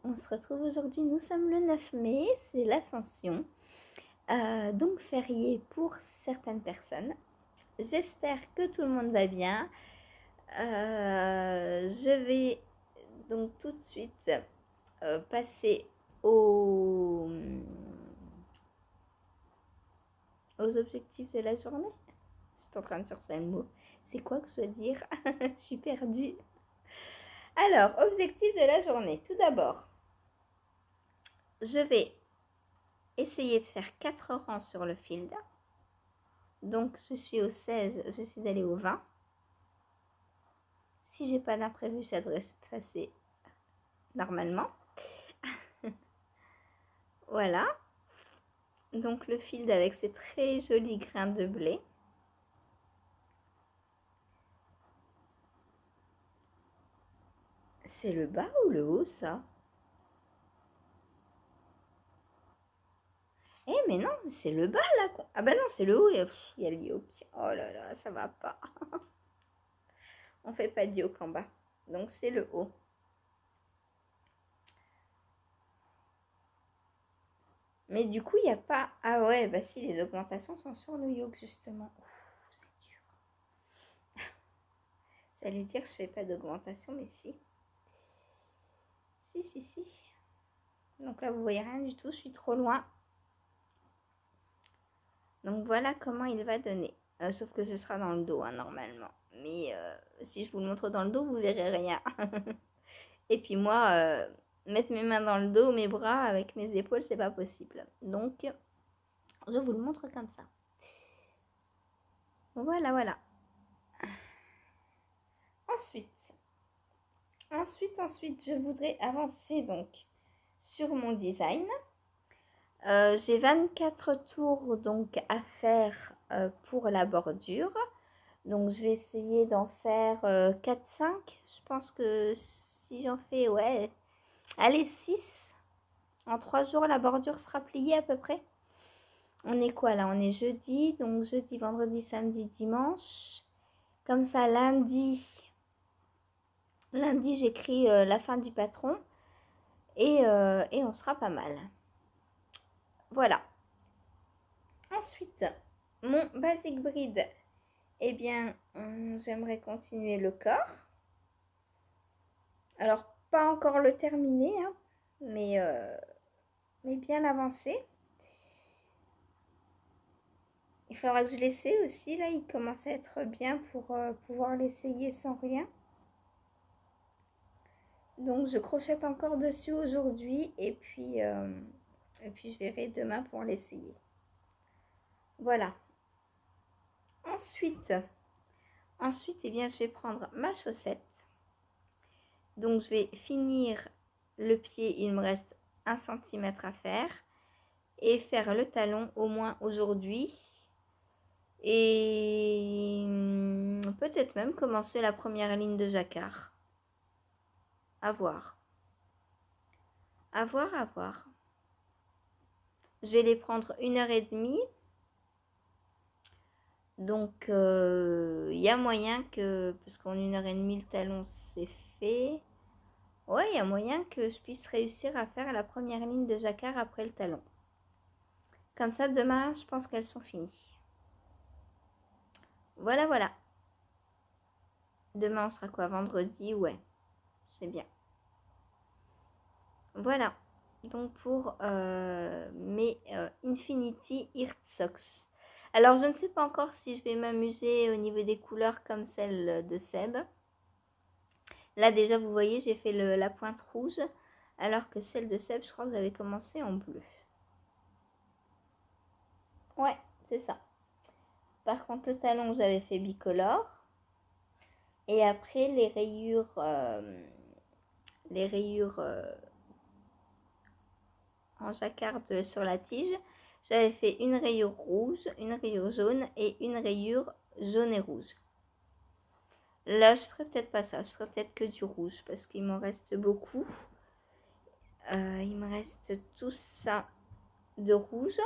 on se retrouve aujourd'hui, nous sommes le 9 mai, c'est l'Ascension, donc férié pour certaines personnes. J'espère que tout le monde va bien. Je vais donc tout de suite passer aux objectifs de la journée. Je suis en train de chercher le mot. C'est quoi que je dois dire? Je suis perdue. Alors, objectif de la journée. Tout d'abord, je vais essayer de faire 4 rangs sur le field. Donc, je suis au 16, j'essaie d'aller au 20. Si j'ai pas d'imprévu, ça devrait se passer normalement. Voilà. Donc, le field avec ses très jolis grains de blé. C'est le bas ou le haut, ça? Eh, mais non, c'est le bas, là. Ah bah non, c'est le haut. Il y a le yoke. Oh là là, ça va pas. On fait pas de yoke en bas. Donc, c'est le haut. Mais du coup, il n'y a pas... Ah ouais, bah si, les augmentations sont sur le yoke, justement. Ouh, c'est dur. J'allais dire, je fais pas d'augmentation, mais si. Si. Donc là, vous voyez rien du tout, je suis trop loin. Donc voilà comment il va donner. Sauf que ce sera dans le dos, hein, normalement. Mais si je vous le montre dans le dos, vous verrez rien. Et puis moi, mettre mes mains dans le dos, mes bras avec mes épaules, c'est pas possible. Donc, je vous le montre comme ça. Voilà. Ensuite, je voudrais avancer donc sur mon design. J'ai 24 tours donc à faire pour la bordure. Donc je vais essayer d'en faire 4-5. Je pense que si j'en fais, ouais, allez 6. En 3 jours, la bordure sera pliée à peu près. On est quoi là? On est jeudi. Donc jeudi, vendredi, samedi, dimanche. Comme ça, lundi j'écris la fin du patron. Et on sera pas mal. Voilà. Ensuite, mon basic breed. Eh bien, j'aimerais continuer le corps. Alors, pas encore le terminer, hein, mais bien avancé. Il faudra que je l'essaie aussi. Là, il commence à être bien pour pouvoir l'essayer sans rien. Donc, je crochette encore dessus aujourd'hui. Et puis, je verrai demain pour l'essayer. Voilà. Ensuite, eh bien, je vais prendre ma chaussette. Donc, je vais finir le pied. Il me reste 1 cm à faire. Et faire le talon au moins aujourd'hui. Et peut-être même commencer la première ligne de jacquard. À voir. À voir. Je vais les prendre 1h30. Donc, il y a moyen que, parce qu'en 1h30, le talon c'est fait. Ouais, il y a moyen que je puisse réussir à faire la première ligne de jacquard après le talon. Comme ça, demain, je pense qu'elles sont finies. Voilà. Demain, on sera quoi? Vendredi? Ouais, c'est bien. Voilà. Donc pour mes Infinity Earth Socks. Alors je ne sais pas encore si je vais m'amuser au niveau des couleurs comme celle de Seb. Là déjà vous voyez j'ai fait la pointe rouge. Alors que celle de Seb je crois que j'avais commencé en bleu. Ouais c'est ça. Par contre le talon j'avais fait bicolore. Et après les rayures en jacquard sur la tige. J'avais fait une rayure rouge, une rayure jaune et une rayure jaune et rouge. Là, je ferai peut-être pas ça. Je ferai peut-être que du rouge parce qu'il m'en reste beaucoup. Il me reste tout ça de rouge.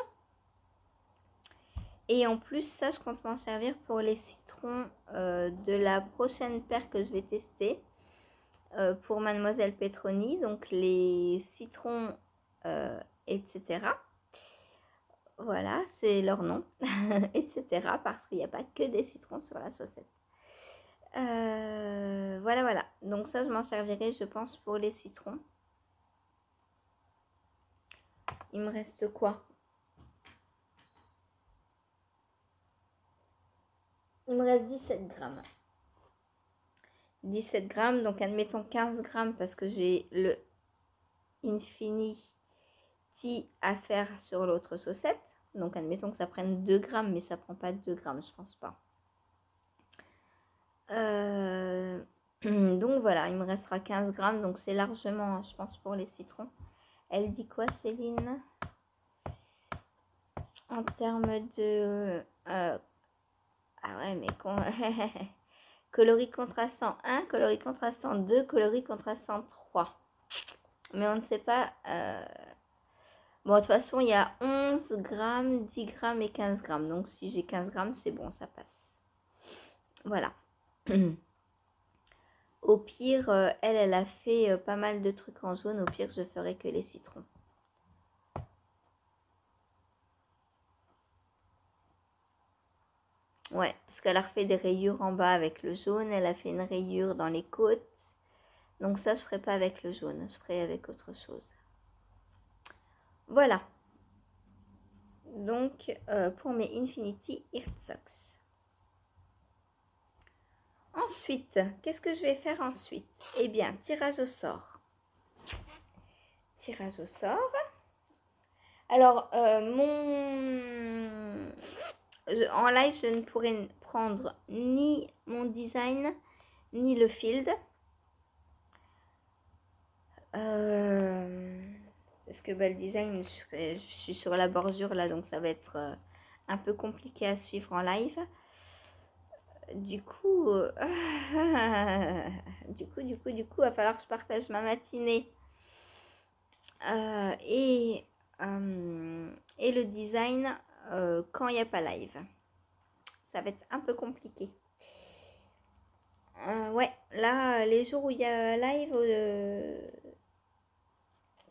Et en plus, ça, je compte m'en servir pour les citrons de la prochaine paire que je vais tester. pour Mademoiselle Petroni, donc les citrons, etc. Voilà, c'est leur nom, etc. Parce qu'il n'y a pas que des citrons sur la saucette. Voilà, voilà. Donc ça, je m'en servirai, je pense, pour les citrons. Il me reste quoi? Il me reste 17 grammes. 17 grammes, donc admettons 15 grammes parce que j'ai le Infinity à faire sur l'autre saucette. Donc admettons que ça prenne 2 grammes, mais ça prend pas 2 grammes, je pense pas. Donc voilà, il me restera 15 grammes, donc c'est largement, je pense, pour les citrons. Elle dit quoi, Céline? En termes de... ah ouais, mais coloris contrastant 1, coloris contrastant 2, coloris contrastant 3. Mais on ne sait pas... Bon, de toute façon, il y a 11 grammes, 10 grammes et 15 grammes. Donc, si j'ai 15 grammes, c'est bon, ça passe. Voilà. Au pire, elle a fait pas mal de trucs en jaune. Au pire, je ferai que les citrons. Ouais, parce qu'elle a refait des rayures en bas avec le jaune. Elle a fait une rayure dans les côtes. Donc ça, je ferai pas avec le jaune. Je ferai avec autre chose. Voilà. Donc, pour mes Infinity Heartsocks. Ensuite, qu'est-ce que je vais faire ensuite? Eh bien, tirage au sort. Tirage au sort. Alors, en live, je ne pourrai prendre ni mon design, ni le field. Parce que le design, je suis sur la bordure là, donc ça va être un peu compliqué à suivre en live. Du coup, il va falloir que je partage ma matinée et le design quand il n'y a pas live. Ça va être un peu compliqué. Ouais, là, les jours où il y a live,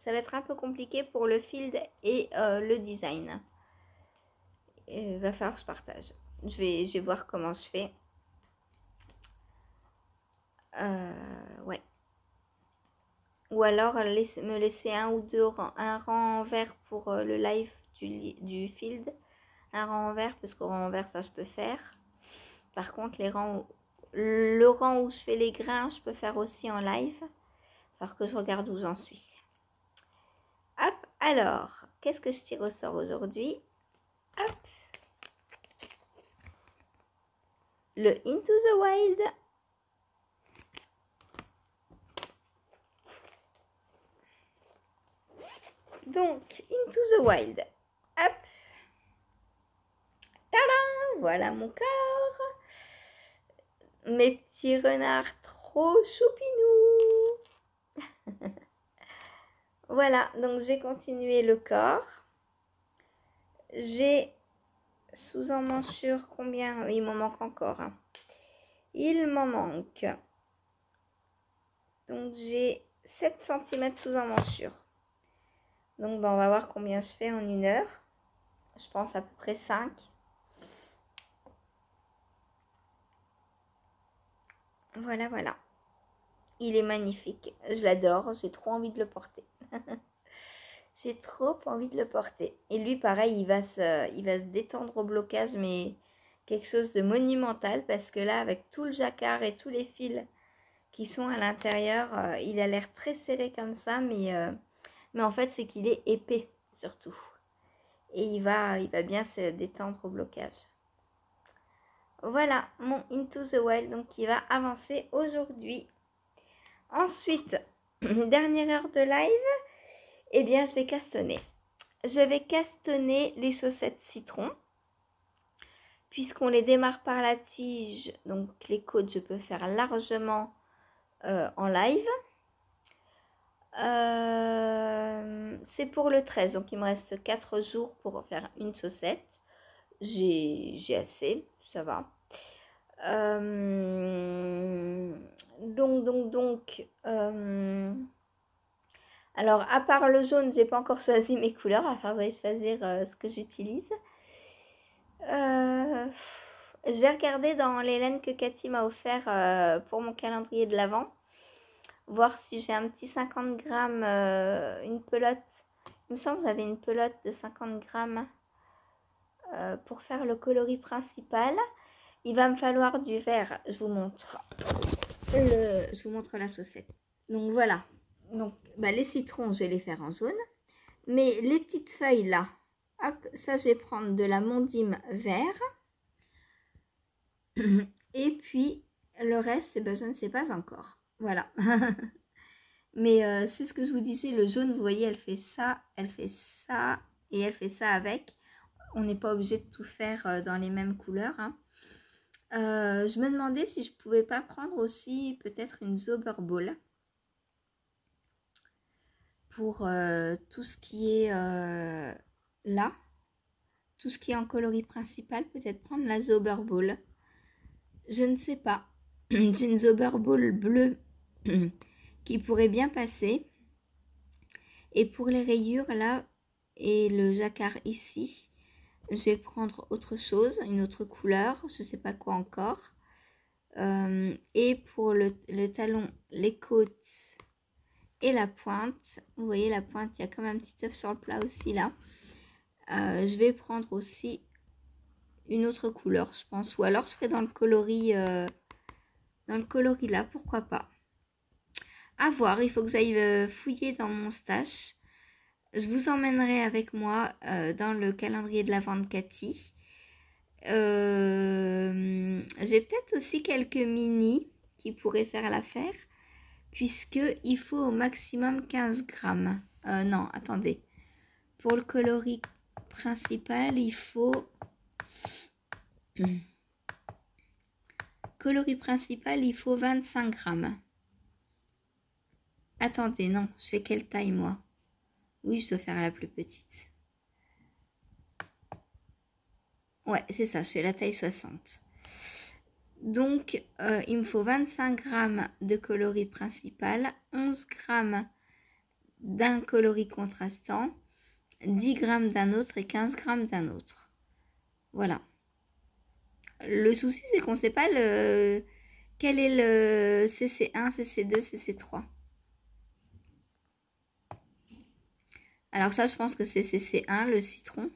ça va être un peu compliqué pour le field et le design. Il va falloir que je partage. Je vais voir comment je fais. Ouais. Ou alors me laisser un ou deux un rang vert pour le live du field. Un rang vert, parce qu'au rang vert, ça je peux faire. Par contre, le rang où je fais les grains, je peux faire aussi en live. Il va falloir que je regarde où j'en suis. Hop, alors, qu'est-ce que je tire au sort aujourd'hui? Hop. Le Into the Wild. Donc, Into the Wild. Hop. Tadam! Voilà mon corps. Mes petits renards trop choupinous. Voilà, donc je vais continuer le corps. J'ai sous emmanchure combien? Il m'en manque encore. Hein. Il m'en manque. Donc j'ai 7 cm sous emmanchure. Donc on va voir combien je fais en 1 heure. Je pense à peu près 5. Voilà, voilà. Il est magnifique. Je l'adore. J'ai trop envie de le porter. J'ai trop envie de le porter. Et lui, pareil, il va se détendre au blocage, mais quelque chose de monumental. Parce que là, avec tout le jacquard et tous les fils qui sont à l'intérieur, il a l'air très serré comme ça. Mais en fait, c'est qu'il est épais, surtout. Et il va bien se détendre au blocage. Voilà, mon Into the Wild, donc qui va avancer aujourd'hui. Ensuite, dernière heure de live, eh bien, je vais castonner. Je vais castonner les chaussettes citron. Puisqu'on les démarre par la tige, donc les côtes, je peux faire largement en live. C'est pour le 13, donc il me reste 4 jours pour faire une chaussette. J'ai assez, ça va. Alors, à part le jaune, j'ai pas encore choisi mes couleurs. À part choisir ce que j'utilise. Je vais regarder dans les laines que Cathy m'a offert pour mon calendrier de l'Avent. Voir si j'ai un petit 50 grammes, une pelote. Il me semble que j'avais une pelote de 50 grammes pour faire le coloris principal. Il va me falloir du vert. Je vous montre la chaussette. Donc voilà. Donc les citrons, je vais les faire en jaune. Mais les petites feuilles là, hop, ça je vais prendre de la mondime vert. Et puis le reste, je ne sais pas encore. Voilà. Mais c'est ce que je vous disais, le jaune, vous voyez, elle fait ça et elle fait ça avec. On n'est pas obligé de tout faire dans les mêmes couleurs. Hein. Je me demandais si je pouvais pas prendre aussi peut-être une Zauberball pour tout ce qui est là, tout ce qui est en coloris principal, peut-être prendre la Zauberball. Je ne sais pas. J'ai une Zauberball bleue qui pourrait bien passer. Et pour les rayures là et le jacquard ici, je vais prendre autre chose, une autre couleur, je ne sais pas quoi encore. Et pour le talon, les côtes et la pointe, vous voyez la pointe, il y a comme un petit œuf sur le plat aussi là. Je vais prendre aussi une autre couleur, je pense. Ou alors je ferai dans le coloris là, pourquoi pas. À voir, il faut que j'aille fouiller dans mon stash. Je vous emmènerai avec moi dans le calendrier de l'Avent de Cathy. J'ai peut-être aussi quelques mini qui pourraient faire l'affaire, puisqu'il faut au maximum 15 grammes. Non, attendez. Pour le coloris principal, il faut... Coloris principal, il faut 25 grammes. Attendez, non, je fais quelle taille moi? Oui, je dois faire la plus petite. Ouais, c'est ça, je fais la taille 60. Donc, il me faut 25 grammes de coloris principal, 11 grammes d'un coloris contrastant, 10 grammes d'un autre et 15 grammes d'un autre. Voilà. Le souci, c'est qu'on ne sait pas quel est le CC1, CC2, CC3. Alors ça, je pense que c'est CC1, le citron.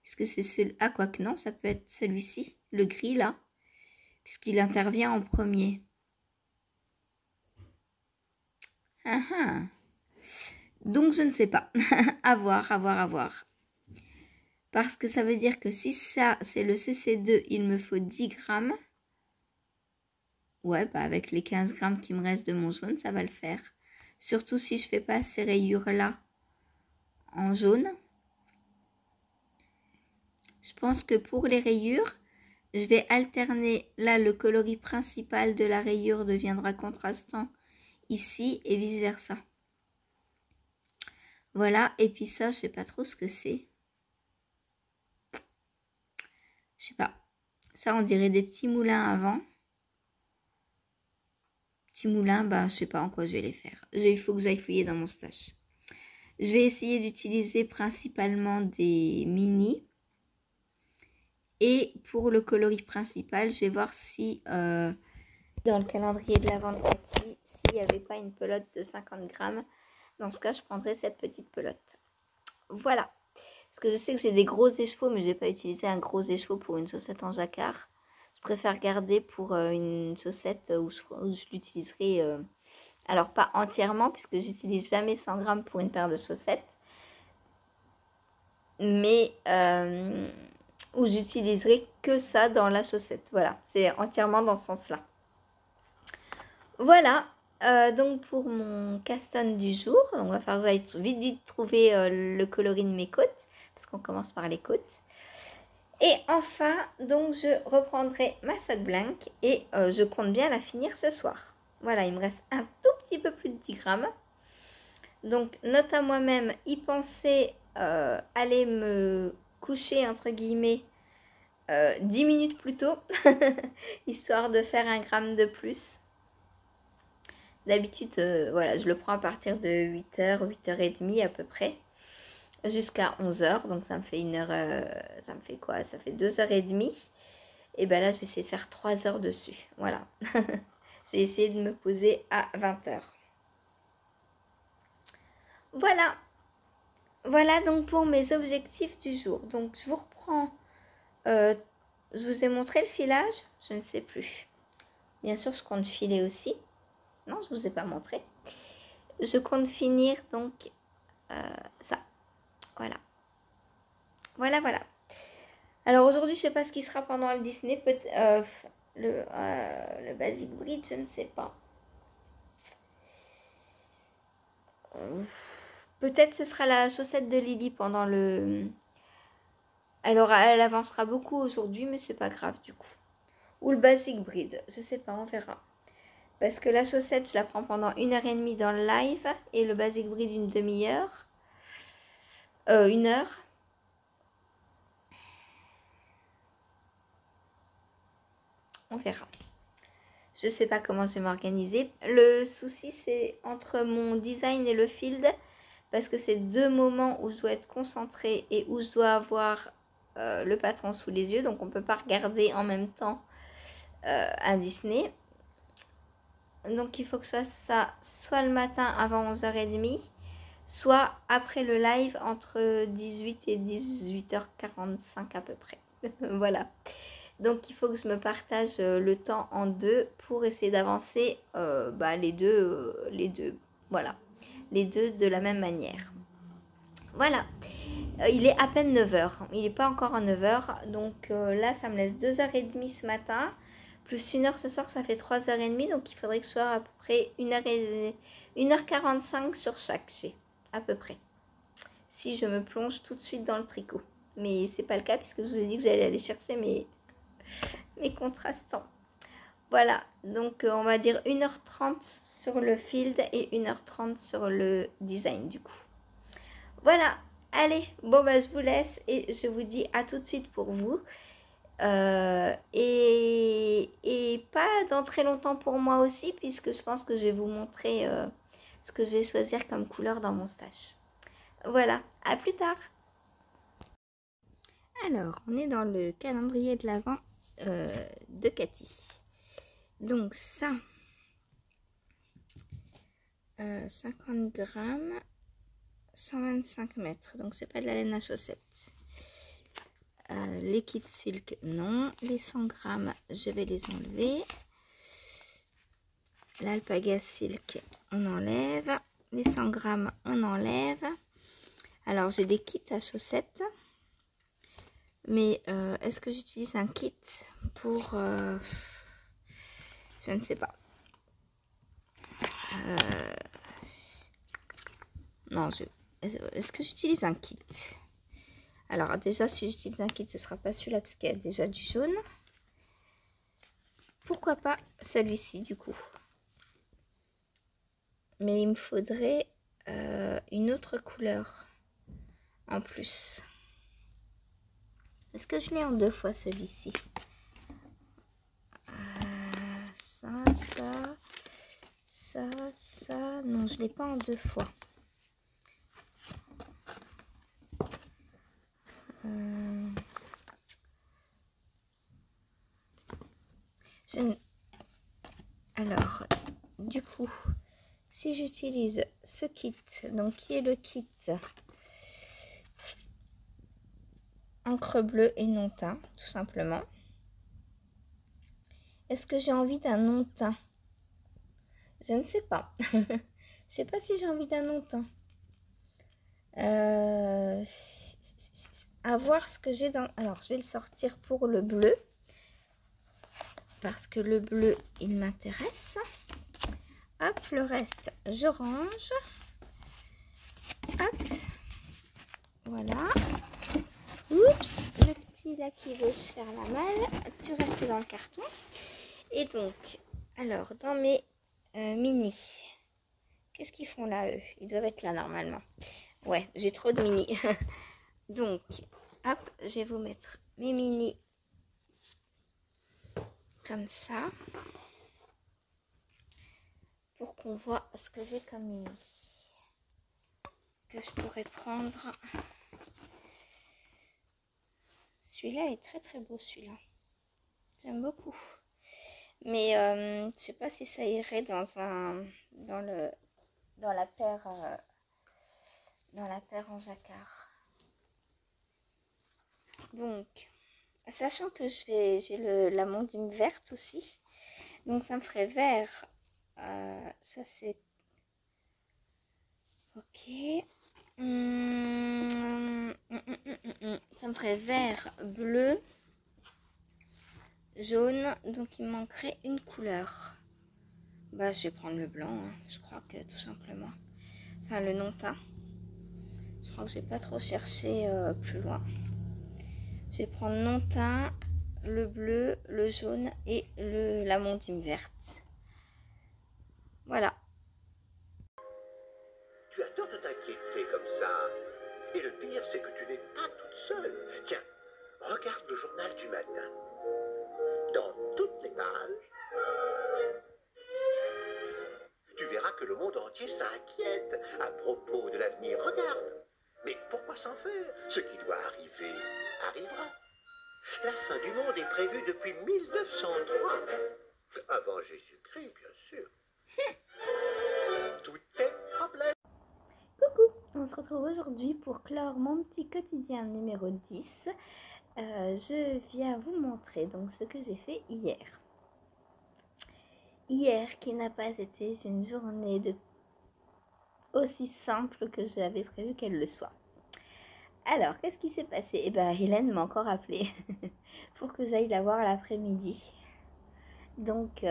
Puisque c'est celui... Ah, quoique non, ça peut être celui-ci, le gris là. Puisqu'il intervient en premier. Ah ah. Donc, je ne sais pas. À voir, à voir, à voir. Parce que ça veut dire que si ça, c'est le CC2, il me faut 10 grammes. Ouais, avec les 15 grammes qui me restent de mon jaune, ça va le faire. Surtout si je fais pas ces rayures-là en jaune. Je pense que pour les rayures, je vais alterner. Là, le coloris principal de la rayure deviendra contrastant ici et vice versa. Voilà, et puis ça, je sais pas trop ce que c'est. Je sais pas. Ça, on dirait des petits moulins à vent. Petits moulins, je sais pas en quoi je vais les faire. Il faut que j'aille fouiller dans mon stash. Je vais essayer d'utiliser principalement des mini. Et pour le coloris principal, je vais voir si dans le calendrier de l'Avent de Cathy, s'il n'y avait pas une pelote de 50 grammes. Dans ce cas, je prendrai cette petite pelote. Voilà. Parce que je sais que j'ai des gros écheveaux, mais je ne vais pas utiliser un gros écheveau pour une chaussette en jacquard. Je préfère garder pour une chaussette où je l'utiliserai, alors pas entièrement, puisque j'utilise jamais 100 grammes pour une paire de chaussettes. Mais où j'utiliserai que ça dans la chaussette. Voilà, c'est entièrement dans ce sens-là. Voilà, donc pour mon caston du jour, on va faire vite trouver le coloris de mes côtes, parce qu'on commence par les côtes. Et enfin, donc je reprendrai ma sock blank et je compte bien la finir ce soir. Voilà, il me reste un tout petit peu plus de 10 grammes. Donc, note à moi-même, y penser, aller me coucher, entre guillemets, 10 minutes plus tôt, histoire de faire 1 gramme de plus. D'habitude, voilà, je le prends à partir de 8h, 8h30 à peu près, jusqu'à 11h. Donc ça me fait une heure, ça me fait quoi? Ça fait 2h30. Et ben là, je vais essayer de faire 3 heures dessus. Voilà. J'ai essayé de me poser à 20h. Voilà. Voilà donc pour mes objectifs du jour. Donc je vous reprends. Je vous ai montré le filage? Je ne sais plus. Bien sûr, je compte filer aussi. Non, je ne vous ai pas montré. Je compte finir donc ça. Voilà. Voilà. Alors aujourd'hui, je ne sais pas ce qui sera pendant le Disney. Le Basic Bridge, je ne sais pas. Peut-être ce sera la chaussette de Lily pendant le... Elle avancera beaucoup aujourd'hui, mais c'est pas grave du coup. Ou le Basic Breed, je sais pas, on verra. Parce que la chaussette, je la prends pendant 1h30 dans le live. Et le Basic Breed, une demi-heure. 1 heure. On verra. Je sais pas comment je vais m'organiser. Le souci, c'est entre mon design et le field. Parce que c'est 2 moments où je dois être concentrée et où je dois avoir le patron sous les yeux. Donc on ne peut pas regarder en même temps un Disney. Donc il faut que ce soit ça soit le matin avant 11h30, soit après le live entre 18 et 18h45 à peu près. Voilà. Donc il faut que je me partage le temps en deux pour essayer d'avancer les deux. Voilà. Les deux de la même manière. Voilà. Il est à peine 9h. Il n'est pas encore à 9h. Donc là, ça me laisse 2h30 ce matin. Plus 1 heure ce soir, ça fait 3h30. Donc il faudrait que je sois à peu près 1h45 sur chaque G. À peu près. Si je me plonge tout de suite dans le tricot. Mais c'est pas le cas puisque je vous ai dit que j'allais aller chercher mes contrastants. Voilà. Donc on va dire 1h30 sur le field et 1h30 sur le design du coup. Voilà. Allez, bon bah je vous laisse et je vous dis à tout de suite pour vous. Et pas dans très longtemps pour moi aussi, puisque je pense que je vais vous montrer ce que je vais choisir comme couleur dans mon stash. Voilà, à plus tard. Alors, on est dans le calendrier de l'Avent de Cathy. Donc ça, 50 grammes, 125 mètres. Donc c'est pas de la laine à chaussettes. Les kits silk, non. Les 100 grammes, je vais les enlever. L'alpaga silk, on enlève. Les 100 grammes, on enlève. Alors, j'ai des kits à chaussettes. Mais est-ce que j'utilise un kit pour... je ne sais pas. Non, est-ce que j'utilise un kit? Alors, déjà, si j'utilise un kit, ce ne sera pas celui-là parce qu'il y a déjà du jaune. Pourquoi pas celui-ci, du coup? Mais il me faudrait une autre couleur en plus. Est-ce que je l'ai en 2 fois celui-ci? Ça. Non, je ne l'ai pas en 2 fois. Alors, du coup, si j'utilise ce kit, donc qui est le kit encre bleue et non teint, tout simplement. Est-ce que j'ai envie d'un non teint? Je ne sais pas. Je ne sais pas si j'ai envie d'un non teint. À voir ce que j'ai dans... Alors, je vais le sortir pour le bleu. Parce que le bleu, il m'intéresse. Hop, le reste, je range. Hop. Voilà. Oups, le petit là qui veut se faire la malle. Tu restes dans le carton. Et donc, alors, dans mes mini, qu'est-ce qu'ils font là, eux? Ils doivent être là normalement. Ouais, j'ai trop de mini. Donc, hop, je vais vous mettre mes mini comme ça. pour qu'on voit ce que j'ai comme mini. Que je pourrais prendre. Celui-là est très très beau, celui-là. J'aime beaucoup. Mais je sais pas si ça irait dans la paire en jacquard. Donc, sachant que j'ai la mondine verte aussi, donc ça me ferait vert. Ça c'est ok. Ça me ferait vert, bleu, jaune. Donc il me manquerait une couleur. Bah je vais prendre le blanc, hein. Je crois que tout simplement. Enfin le non teint. Je crois que je vais pas trop chercher plus loin. Je vais prendre non teint, le bleu, le jaune et la mondine verte. Voilà. Tu as tort de t'inquiéter comme ça. Et le pire, c'est que tu n'es pas toute seule. Tiens, regarde le journal du matin. Dans toutes les pages, tu verras que le monde entier s'inquiète à propos de l'avenir. Regarde. Mais pourquoi s'en faire? Ce qui doit arriver arrivera. La fin du monde est prévue depuis 1903. Avant Jésus-Christ, bien sûr. Tout est problème. Coucou, on se retrouve aujourd'hui pour clore mon petit quotidien numéro 10. Je viens vous montrer donc ce que j'ai fait hier. Hier qui n'a pas été une journée aussi simple que j'avais prévu qu'elle le soit. Alors, qu'est-ce qui s'est passé? Eh bien, Hélène m'a encore appelé pour que j'aille la voir l'après-midi. Donc,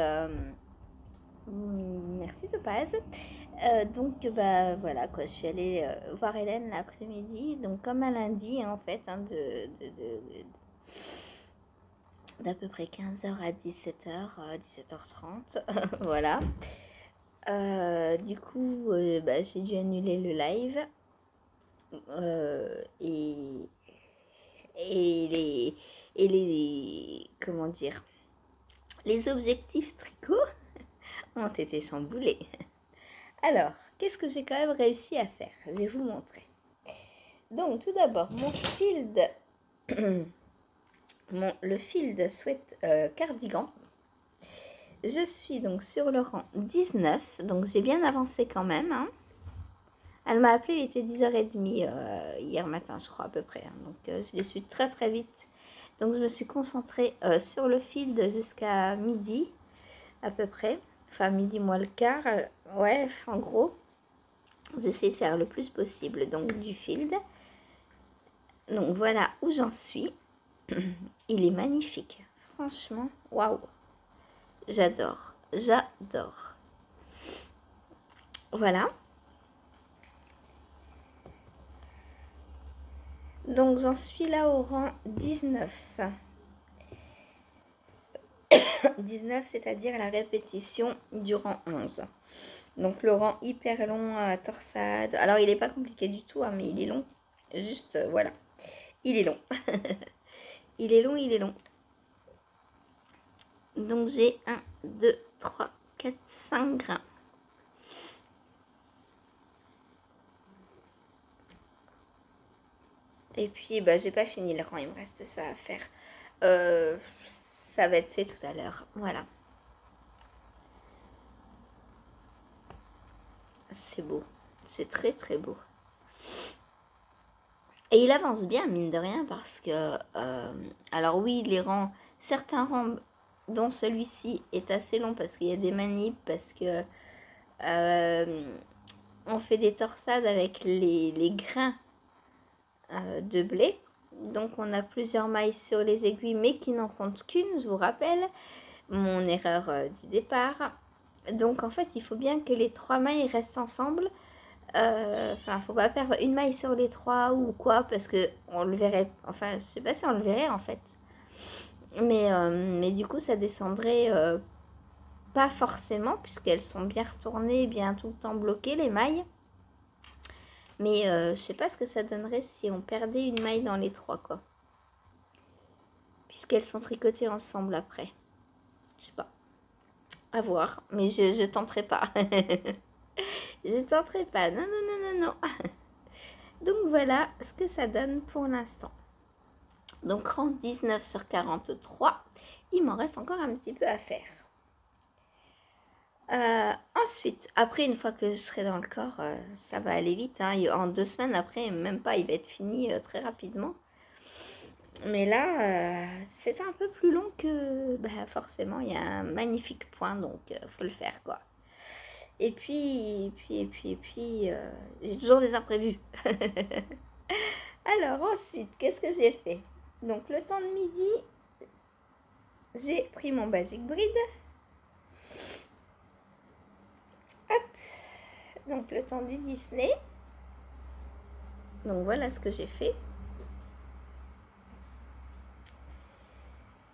merci Topaz. Donc bah voilà quoi, je suis allée voir Hélène l'après-midi, donc comme un lundi en fait, hein, d'à peu près 15h à 17h, 17h30, voilà. Du coup, bah, j'ai dû annuler le live et les comment dire, les objectifs tricot ont été chamboulés. Alors, qu'est-ce que j'ai quand même réussi à faire? Je vais vous montrer. Donc, tout d'abord, mon field, le field sweat cardigan. Je suis donc sur le rang 19, donc j'ai bien avancé quand même. Hein. Elle m'a appelé, il était 10h30 hier matin, je crois à peu près. Hein. Donc, je les suis très très vite. Donc, je me suis concentrée sur le field jusqu'à midi à peu près. Enfin, midi moins le quart, ouais, en gros. J'essaie de faire le plus possible donc du field. Donc voilà où j'en suis. Il est magnifique. Franchement, waouh. J'adore. J'adore. Voilà. Donc j'en suis là au rang 19. 19, c'est-à-dire la répétition du rang 11. Donc le rang hyper long à torsade. Alors il n'est pas compliqué du tout, hein, mais il est long. Juste, voilà. Il est long. Il est long, il est long. Donc j'ai 1, 2, 3, 4, 5 grains. Et puis bah, j'ai pas fini le rang, il me reste ça à faire. Ça va être fait tout à l'heure. Voilà. C'est beau. C'est très très beau. Et il avance bien, mine de rien, parce que... alors oui, certains rangs, dont celui-ci, est assez long parce qu'il y a des manips, parce que... on fait des torsades avec les grains de blé. Donc on a plusieurs mailles sur les aiguilles, mais qui n'en comptent qu'une, je vous rappelle. Mon erreur du départ. Donc en fait, il faut bien que les 3 mailles restent ensemble. Enfin, faut pas perdre une maille sur les 3 ou quoi, parce que on le verrait. Enfin, je sais pas si on le verrait en fait. Mais du coup, ça descendrait pas forcément, puisqu'elles sont bien retournées, bien tout le temps bloquées, les mailles. Mais je sais pas ce que ça donnerait si on perdait une maille dans les 3, quoi. Puisqu'elles sont tricotées ensemble après. Je sais pas. À voir, mais je tenterai pas. Je tenterai pas. Non, non, non, non, non. Donc voilà ce que ça donne pour l'instant. Donc rang 19 sur 43. Il m'en reste encore un petit peu à faire. Ensuite, après, une fois que je serai dans le corps, ça va aller vite. Hein. En 2 semaines après, même pas, il va être fini très rapidement. Mais là, c'est un peu plus long que... Bah, forcément, il y a un magnifique point, donc faut le faire, quoi. Et puis, j'ai toujours des imprévus. Alors, ensuite, qu'est-ce que j'ai fait? Donc, le temps de midi, j'ai pris mon Basic Bride. Hop. Donc, le temps du Disney. Donc, voilà ce que j'ai fait.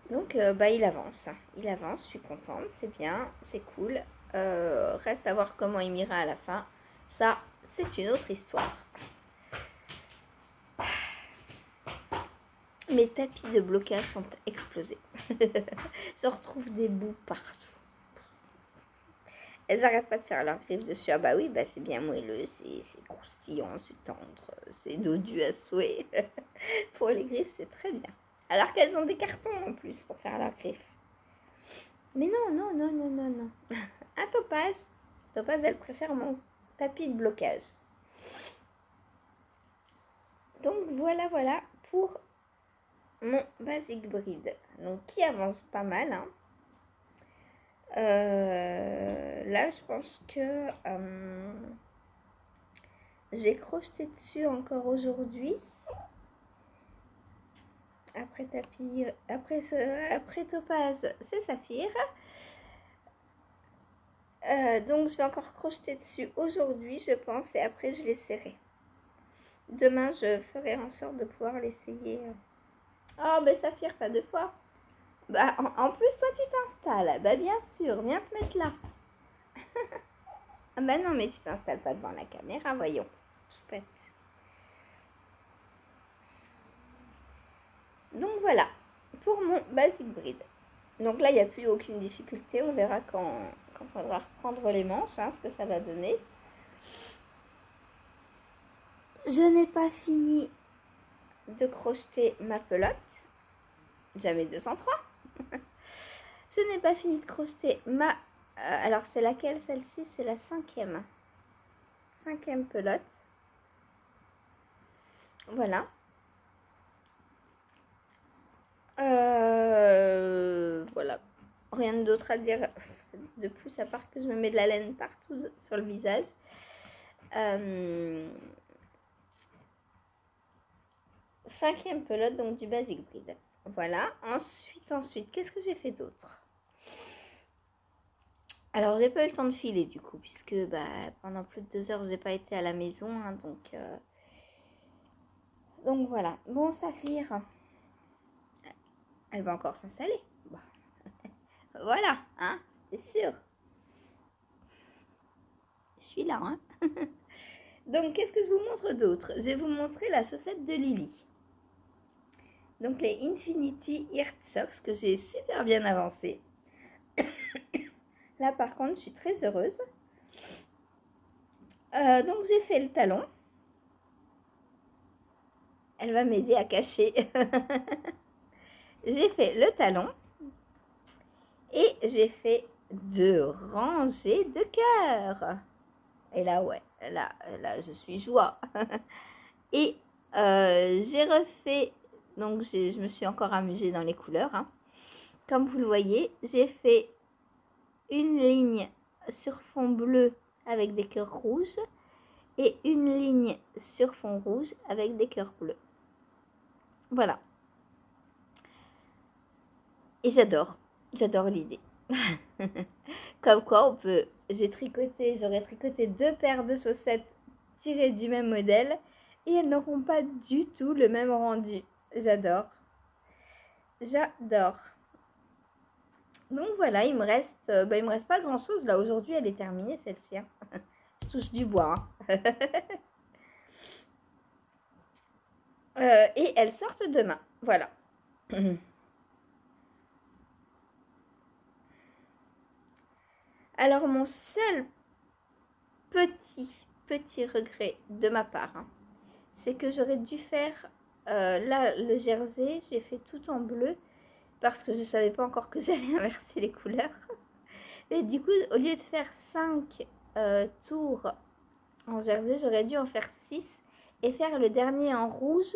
Donc, bah, il avance. Il avance, je suis contente, c'est bien, c'est cool. Reste à voir comment il m'ira à la fin. Ça, c'est une autre histoire. Mes tapis de blocage sont explosés. Je retrouve des bouts partout. Elles n'arrêtent pas de faire leur griffe dessus. Ah bah oui, bah c'est bien moelleux, c'est croustillant, c'est tendre, c'est dodu à souhait. Pour les griffes, c'est très bien. Alors qu'elles ont des cartons en plus pour faire leur griffe. Mais non, non, non, non, non, non. Un Topaz. Topaz, elle préfère mon tapis de blocage. Donc voilà, voilà pour mon Basic Bride. Donc qui avance pas mal. Hein. Là, je pense que je vais crocheter dessus encore aujourd'hui. Après tapis, après Topaz, c'est Saphir. Donc je vais encore crocheter dessus aujourd'hui, je pense, et après je l'essaierai. Demain, je ferai en sorte de pouvoir l'essayer. Oh, mais Saphir, pas 2 fois. Bah, en plus, toi, tu t'installes. Bah, bien sûr, viens te mettre là. Ah bah non, mais tu t'installes pas devant la caméra, voyons. Chouette. Donc voilà, pour mon Basic Bride. Donc là, il n'y a plus aucune difficulté. On verra quand on faudra reprendre les manches, hein, ce que ça va donner. Je n'ai pas fini de crocheter ma pelote. Jamais 203. Je n'ai pas fini de crocheter ma... alors, c'est laquelle, celle-ci? C'est la 5e. 5e pelote. Voilà. Voilà. Rien d'autre à dire de plus, à part que je me mets de la laine partout sur le visage. 5e pelote, donc du Basic Bride. Voilà. Ensuite, qu'est-ce que j'ai fait d'autre? Alors, j'ai pas eu le temps de filer, du coup, puisque bah, pendant plus de 2 heures, j'ai pas été à la maison, hein, donc voilà. Bon, Saphir, elle va encore s'installer. Bah. Voilà, hein, c'est sûr. Je suis là, hein. Donc, qu'est-ce que je vous montre d'autre? Je vais vous montrer la chaussette de Lily. Donc, les Infinity Earth Socks que j'ai super bien avancé. Là, par contre, je suis très heureuse. Donc, j'ai fait le talon. Elle va m'aider à cacher. J'ai fait le talon. Et j'ai fait 2 rangées de cœur. Et là, ouais, là je suis joie. Et j'ai refait, donc je me suis encore amusée dans les couleurs. Hein. Comme vous le voyez, j'ai fait une ligne sur fond bleu avec des cœurs rouges et une ligne sur fond rouge avec des cœurs bleus. Voilà. Et j'adore l'idée. Comme quoi j'aurais tricoté 2 paires de chaussettes tirées du même modèle et elles n'auront pas du tout le même rendu. J'adore. Donc voilà, il me reste pas grand chose là. Aujourd'hui, elle est terminée celle-ci. Hein. Je touche du bois. Hein. Et elles sortent demain. Voilà. Alors mon seul petit regret de ma part, hein, c'est que j'aurais dû faire là le jersey, j'ai fait tout en bleu parce que je ne savais pas encore que j'allais inverser les couleurs. Et du coup, au lieu de faire 5 tours en jersey, j'aurais dû en faire 6 et faire le dernier en rouge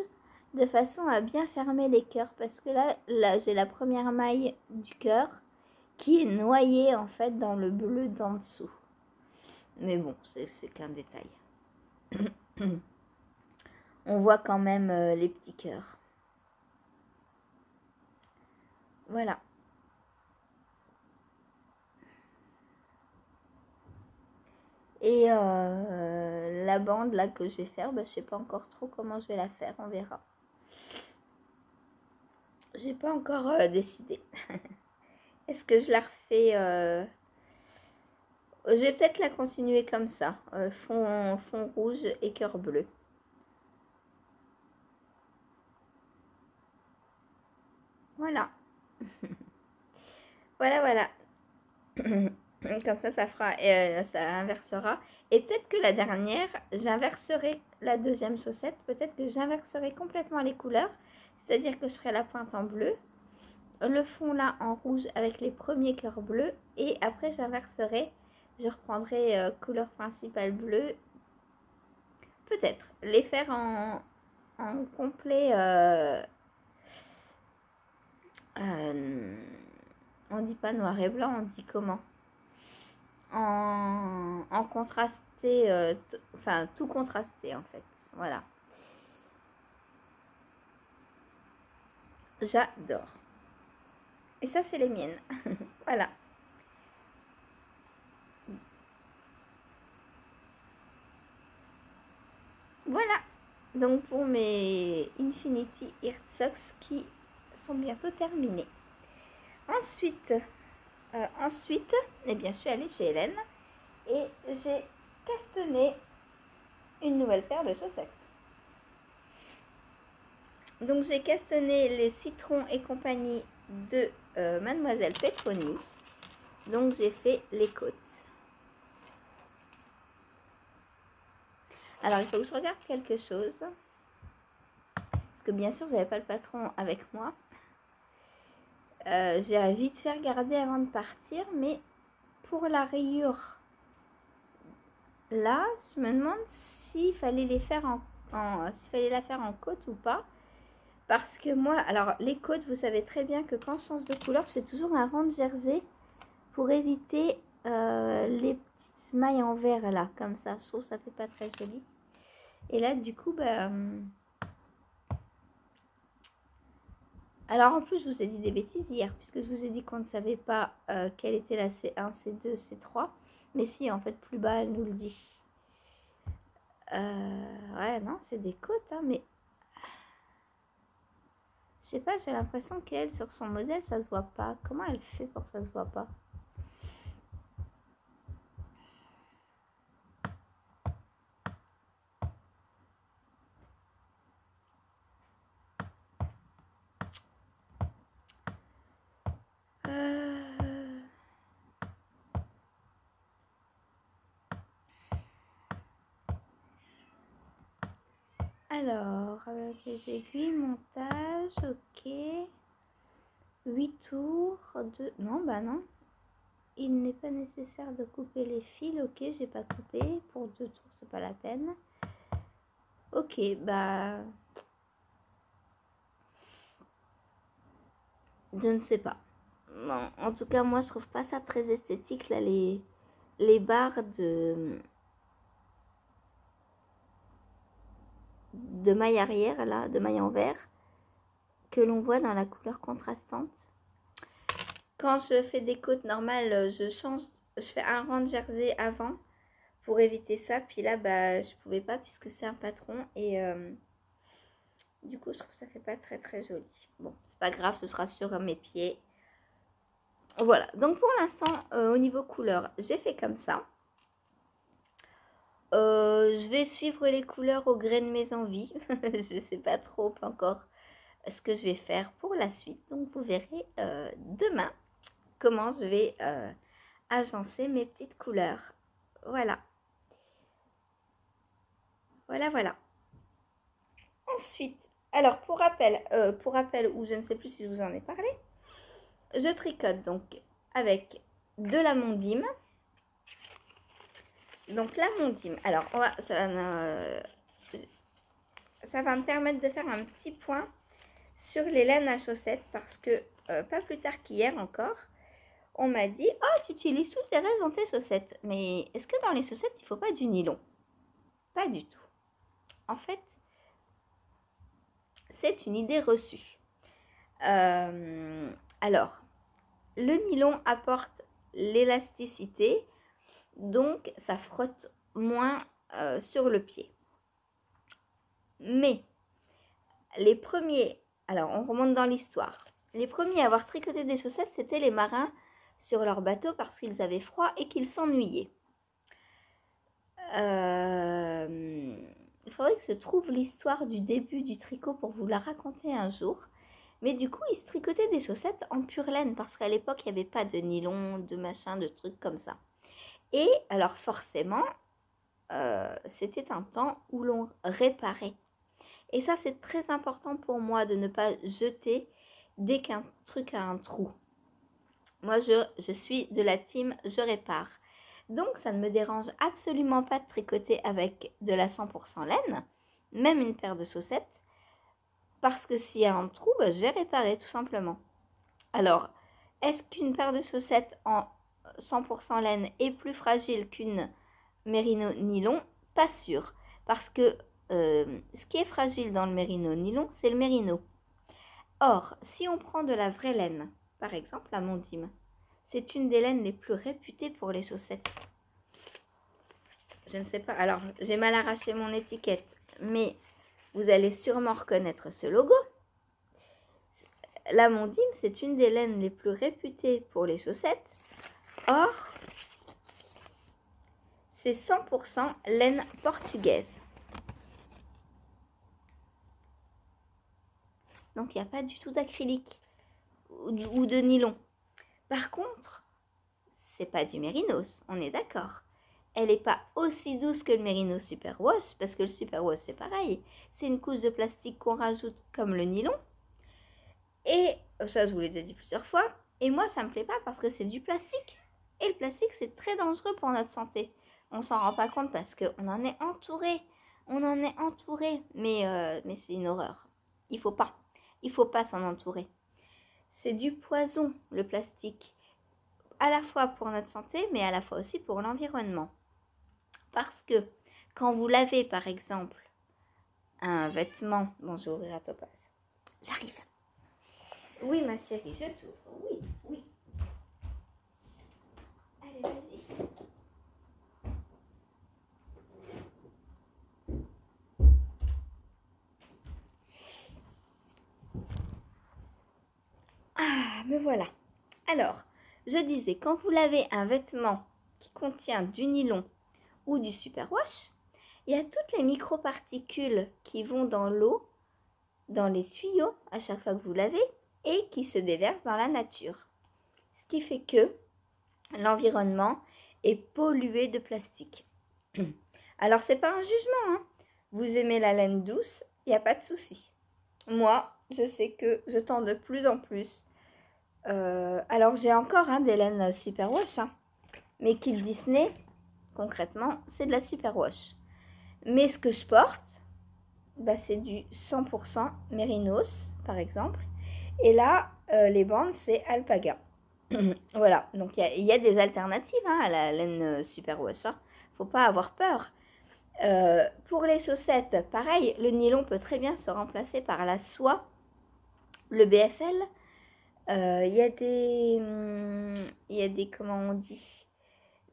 de façon à bien fermer les cœurs parce que là j'ai la première maille du cœur qui est noyée en fait dans le bleu d'en dessous. Mais bon, c'est qu'un détail. On voit quand même les petits cœurs. Voilà. Et la bande là que je vais faire, je sais pas encore trop comment je vais la faire, on verra. J'ai pas encore décidé. Est-ce que je la refais je vais peut-être la continuer comme ça, fond rouge et cœur bleu. Voilà. Voilà. Comme ça fera, ça inversera. Et peut-être que la dernière, j'inverserai la deuxième chaussette. Peut-être que j'inverserai complètement les couleurs. C'est-à-dire que je ferai la pointe en bleu, le fond là en rouge avec les premiers cœurs bleus. Et après, j'inverserai. Je reprendrai couleur principale bleue. Peut-être les faire en complet. On dit pas noir et blanc, on dit comment? En contrasté, enfin tout contrasté en fait. Voilà. J'adore. Et ça, c'est les miennes. Voilà. Voilà. Donc pour mes Infinity Earth Socks qui sont bientôt terminés. Ensuite, eh bien, je suis allée chez Hélène et j'ai castanné une nouvelle paire de chaussettes. Donc j'ai castanné les citrons et compagnie de Mademoiselle Petroni. Donc j'ai fait les côtes. Alors il faut que je regarde quelque chose. Parce que bien sûr j'avais pas le patron avec moi. J'ai vite fait regarder avant de partir. Mais pour la rayure là, je me demande s'il fallait les faire s'il fallait la faire en côte ou pas. Parce que moi, alors les côtes, vous savez très bien que quand je change de couleur, je fais toujours un rond de jersey pour éviter les petites mailles en vert là, comme ça. Je trouve que ça fait pas très joli. Et là, du coup, alors en plus, je vous ai dit des bêtises hier, puisque je vous ai dit qu'on ne savait pas quelle était la C1, C2, C3. Mais si, en fait, plus bas, elle nous le dit. Ouais, non, c'est des côtes, hein, mais je sais pas, j'ai l'impression qu'elle, sur son modèle, ça se voit pas. Comment elle fait pour que ça se voit pas? Alors, avec les aiguilles, montage, ok. 8 tours, 2... Non, non. Il n'est pas nécessaire de couper les fils, ok, j'ai pas coupé. Pour 2 tours, c'est pas la peine. Ok, je ne sais pas. Bon, en tout cas, moi, je trouve pas ça très esthétique, là, les barres de maille arrière, là, de maille en vert, que l'on voit dans la couleur contrastante. Quand je fais des côtes normales, je fais un rang de jersey avant pour éviter ça. Puis là, je pouvais pas puisque c'est un patron et du coup, je trouve que ça fait pas très très joli. Bon, c'est pas grave, ce sera sur mes pieds. Voilà, donc pour l'instant, au niveau couleur, j'ai fait comme ça. Je vais suivre les couleurs au gré de mes envies. Je sais pas trop encore ce que je vais faire pour la suite. Donc vous verrez demain comment je vais agencer mes petites couleurs. Voilà. Voilà. Ensuite, alors pour rappel, ou je ne sais plus si je vous en ai parlé, je tricote donc avec de la mondime. Donc la mondime, alors ça va me permettre de faire un petit point sur les laines à chaussettes parce que pas plus tard qu'hier encore, on m'a dit « Oh, tu utilises toutes les restes dans tes chaussettes. Mais est-ce que dans les chaussettes, il ne faut pas du nylon ?» Pas du tout. En fait, c'est une idée reçue. Alors, le nylon apporte l'élasticité, donc ça frotte moins sur le pied. Mais les premiers, alors on remonte dans l'histoire, les premiers à avoir tricoté des chaussettes, c'était les marins sur leur bateau parce qu'ils avaient froid et qu'ils s'ennuyaient. Il faudrait que je trouve l'histoire du début du tricot pour vous la raconter un jour. Mais du coup, ils se tricotaient des chaussettes en pure laine parce qu'à l'époque, il n'y avait pas de nylon, de machin, de trucs comme ça. Et alors forcément, c'était un temps où l'on réparait. Et ça, c'est très important pour moi de ne pas jeter dès qu'un truc a un trou. Moi, je suis de la team je répare. Donc, ça ne me dérange absolument pas de tricoter avec de la 100% laine, même une paire de chaussettes, parce que s'il y a un trou, je vais réparer tout simplement. Alors, est-ce qu'une paire de chaussettes en 100% laine est plus fragile qu'une mérino nylon? Pas sûr, parce que ce qui est fragile dans le mérino nylon, c'est le mérino. Or, si on prend de la vraie laine, par exemple la mondime, c'est une des laines les plus réputées pour les chaussettes. Je ne sais pas, alors j'ai mal arraché mon étiquette, mais vous allez sûrement reconnaître ce logo. La mondime, c'est une des laines les plus réputées pour les chaussettes. Or, c'est 100% laine portugaise. Donc, il n'y a pas du tout d'acrylique ou de nylon. Par contre, c'est pas du mérinos, on est d'accord. Elle n'est pas aussi douce que le mérinos superwash, parce que le superwash, c'est pareil. C'est une couche de plastique qu'on rajoute comme le nylon. Et ça, je vous l'ai déjà dit plusieurs fois. Et moi, ça me plaît pas parce que c'est du plastique. Et le plastique, c'est très dangereux pour notre santé. On s'en rend pas compte parce qu'on en est entouré. On en est entouré. Mais c'est une horreur. Il faut pas s'en entourer. C'est du poison, le plastique. À la fois pour notre santé, mais à la fois aussi pour l'environnement. Parce que quand vous lavez, par exemple, un vêtement... Bon, je vais ouvrir la topaz. J'arrive. Oui, ma chérie, je t'ouvre. Oui. Allez, vas-y. Ah, me voilà. Alors, je disais, quand vous lavez un vêtement qui contient du nylon ou du superwash, il y a toutes les microparticules qui vont dans l'eau, dans les tuyaux, à chaque fois que vous lavez, et qui se déversent dans la nature. Ce qui fait que l'environnement est pollué de plastique. Alors, c'est pas un jugement, hein. Vous aimez la laine douce, il n'y a pas de souci. Moi, je sais que je tends de plus en plus. Alors, j'ai encore des laines superwash, hein. Mais Kids Disney, concrètement, c'est de la superwash. Mais ce que je porte, c'est du 100% mérinos, par exemple. Et là, les bandes, c'est alpaga. Voilà, donc il y a des alternatives à la laine superwash. Faut pas avoir peur. Pour les chaussettes, pareil, le nylon peut très bien se remplacer par la soie, le BFL. Il y a des, comment on dit,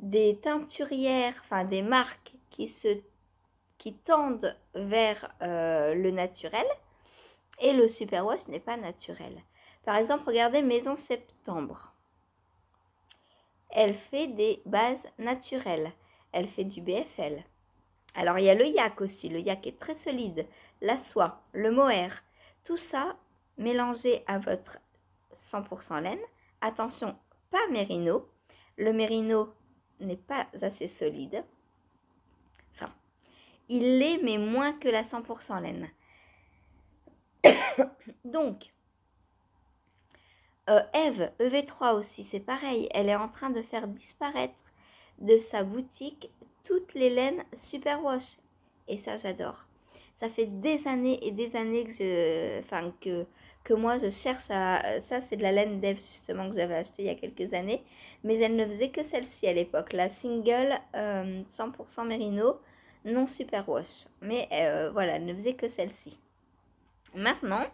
des teinturières, enfin des marques qui tendent vers le naturel, et le superwash n'est pas naturel. Par exemple, regardez Maison Septembre. Elle fait des bases naturelles. Elle fait du BFL. Alors, il y a le yak aussi. Le yak est très solide. La soie, le mohair. Tout ça mélangé à votre 100% laine. Attention, pas mérino. Le mérino n'est pas assez solide. Enfin, il l'est, mais moins que la 100% laine. Donc, Eve, EV3 aussi, c'est pareil. Elle est en train de faire disparaître de sa boutique toutes les laines Superwash. Et ça, j'adore. Ça fait des années et des années que moi, je cherche à... Ça, c'est de la laine d'Eve, justement, que j'avais acheté il y a quelques années. Mais elle ne faisait que celle-ci à l'époque. La single 100% Merino, non Superwash. Mais voilà, elle ne faisait que celle-ci. Maintenant...